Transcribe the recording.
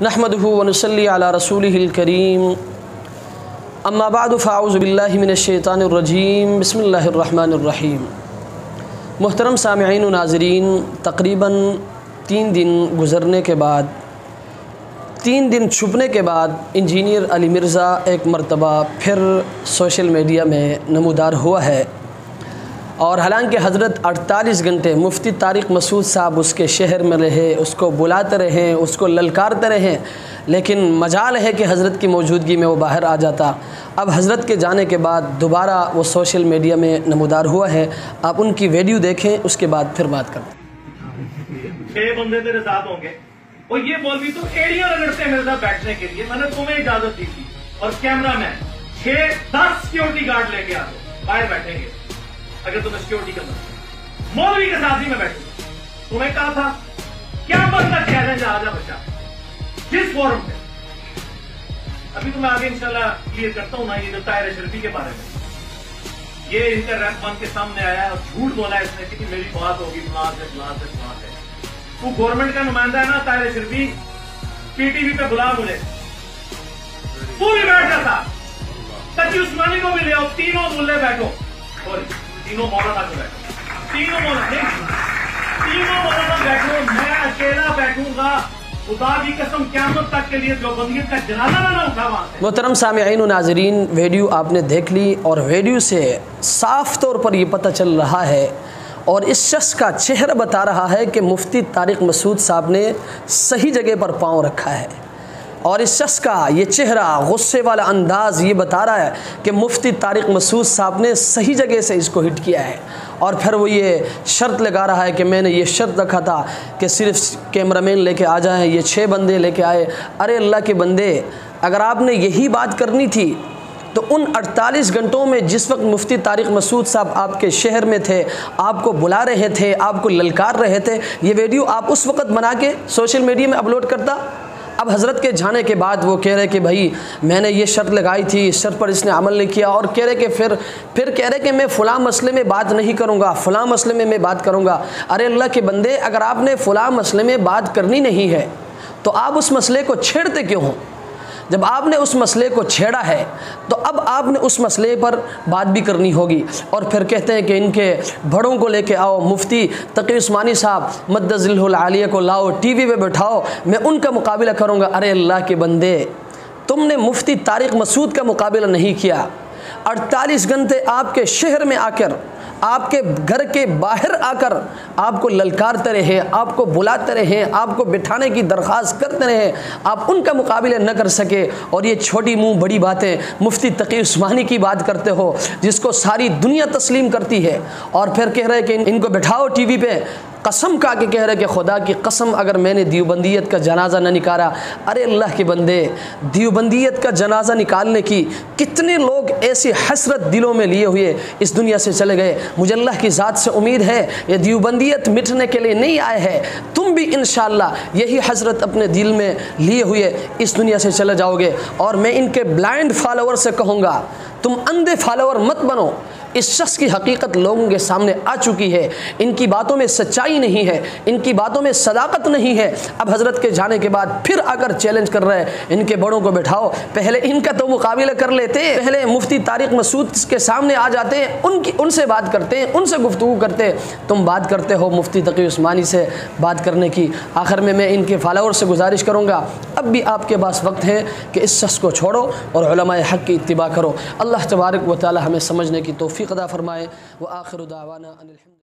नहमदुहु व नुसल्ली अला रसूलिहिल करीम अम्मा बअदु फ़अऊज़ु बिल्लाहि मिनश शैतानिर रजीम बिस्मिल्लाहिर रहमानिर रहीम। मुहतरम सामिईन व नाज़रीन, तकरीबन 3 दिन गुज़रने के बाद, 3 दिन छुपने के बाद इंजीनियर अली मिर्ज़ा एक मरतबा फिर सोशल मीडिया में नमूदार हुआ है। और हालांकि हज़रत 48 घंटे मुफ्ती तारिक मसूद साहब उसके शहर में रहे, उसको बुलाते रहे, उसको ललकारते रहे, लेकिन मजाल है कि हज़रत की मौजूदगी में वो बाहर आ जाता। अब हज़रत के जाने के बाद दोबारा वो सोशल मीडिया में नमूदार हुआ है। आप उनकी वीडियो देखें, उसके बाद फिर बात करें। 6 बंदे तेरे साथ होंगे और ये मौलवी तो एड़ियां रगड़ते हैं मेरे साथ बैठने के लिए। मैंने तुम्हें इजाजत दी थी और कैमरा मैन 6-10 सिक्योरिटी गार्ड लेके आ दो, बाहर बैठेंगे अगर तुम्हें सिक्योरिटी करना। मौलवी के साथ ही मैं बैठूंगा। तुम्हें कहा था क्या मतलब चैलेंज आ जा बच्चा जिस फोरम पे। अभी तो मैं आगे इंशाल्लाह क्लियर करता हूं ना ये जो ताहिर शरीफी के बारे में, ये इनका रैंक बन के सामने आया है और झूठ बोला है इसने कि मेरी बात होगी फलां से। तू गवर्नमेंट का नुमाइंदा है ना ताहिर शरीफी, पीटीवी पे बुला मुझे, तू भी बैठ जा था। तकी उस्मानी को भी ले आओ, तीनों मुल्ले बैठो, तीनों मौलाना को बैठो, तीनों मौलाना बैठो, मैं अकेला बैठूंगा। खुदा की कसम क़यामत तक के लिए जो बंदियत का जनाजा ना उठा वहां से। मोहतरम सामिईन व नाज़रीन, वीडियो आपने देख ली और वीडियो से साफ तौर पर यह पता चल रहा है और इस शख्स का चेहरा बता रहा है कि मुफ्ती तारिक मसूद साहब ने सही जगह पर पाँव रखा है। और इस शख्स का ये चेहरा, गुस्से वाला अंदाज़ ये बता रहा है कि मुफ्ती तारिक मसूद साहब ने सही जगह से इसको हिट किया है। और फिर वो ये शर्त लगा रहा है कि मैंने ये शर्त रखा था कि सिर्फ कैमरामैन लेके आ जाएं, ये 6 बंदे लेके आए। अरे अल्लाह के बंदे, अगर आपने यही बात करनी थी तो उन 48 घंटों में जिस वक्त मुफ्ती तारिक मसूद साहब आपके शहर में थे, आपको बुला रहे थे, आपको ललकार रहे थे, ये वीडियो आप उस वक्त बना के सोशल मीडिया में अपलोड करता। अब हज़रत के जाने के बाद वो कह रहे कि भाई मैंने ये शर्त लगाई थी, इस शर्त पर इसने अमल नहीं किया, और कह रहे कि फिर कह रहे कि मैं फ़लाँ मसले में बात नहीं करूँगा, फ़लाँ मसले में मैं बात करूँगा। अरे अल्लाह के बंदे, अगर आपने फ़लाँ मसले में बात करनी नहीं है तो आप उस मसले को छेड़ते क्यों हो? जब आपने उस मसले को छेड़ा है तो अब आपने उस मसले पर बात भी करनी होगी। और फिर कहते हैं कि इनके बड़ों को लेके आओ, मुफ्ती तकी उस्मानी साहब मद्दज़िल्हुल आलिया को लाओ, टीवी पे बैठाओ, मैं उनका मुकाबला करूँगा। अरे अल्लाह के बंदे, तुमने मुफ्ती तारिक मसूद का मुकाबला नहीं किया। 48 घंटे आपके शहर में आकर, आपके घर के बाहर आकर आपको ललकारते रहे, आपको बुलाते रहे, आपको बिठाने की दरख्वास्त करते रहे, आप उनका मुकाबला न कर सके। और ये छोटी मुंह बड़ी बातें मुफ्ती तकी उस्मानी की बात करते हो जिसको सारी दुनिया तस्लीम करती है, और फिर कह रहे कि इनको बिठाओ टीवी पे। कसम खा के कह रहे कि खुदा की कसम अगर मैंने देवबंदियत का जनाजा न निकाला। अरे अल्लाह के बंदे, देवबंदियत का जनाजा निकालने की कितने लोग ऐसी हसरत दिलों में लिए हुए इस दुनिया से चले गए। मुझे अल्लाह की ज़ात से उम्मीद है ये देवबंदियत मिटने के लिए नहीं आए हैं, तुम भी इंशाअल्लाह यही हसरत अपने दिल में लिए हुए इस दुनिया से चले जाओगे। और मैं इनके ब्लाइंड फॉलोअर से कहूँगा, तुम अंधे फॉलोअर मत बनो। इस शख्स की हकीकत लोगों के सामने आ चुकी है, इनकी बातों में सच्चाई नहीं है, इनकी बातों में सदाकत नहीं है। अब हज़रत के जाने के बाद फिर आकर चैलेंज कर रहे हैं, इनके बड़ों को बैठाओ, पहले इनका तो मुकाबला कर लेते, पहले मुफ्ती तारिक मसूद के सामने आ जाते हैं, उनसे बात करते हैं, उनसे गुफ्तगू करते हैं। तुम बात करते हो मुफ्ती तकी उस्मानी से बात करने की। आखिर में मैं इनके फॉलोअर से गुजारिश करूँगा, अब भी आपके पास वक्त है कि इस शख्स को छोड़ो और उलमाए हक़ की इत्तिबा करो। अल्लाह तबारक व तआला हमें समझने की तौफीक अता फरमाए। व आखिरु दावाना अनिल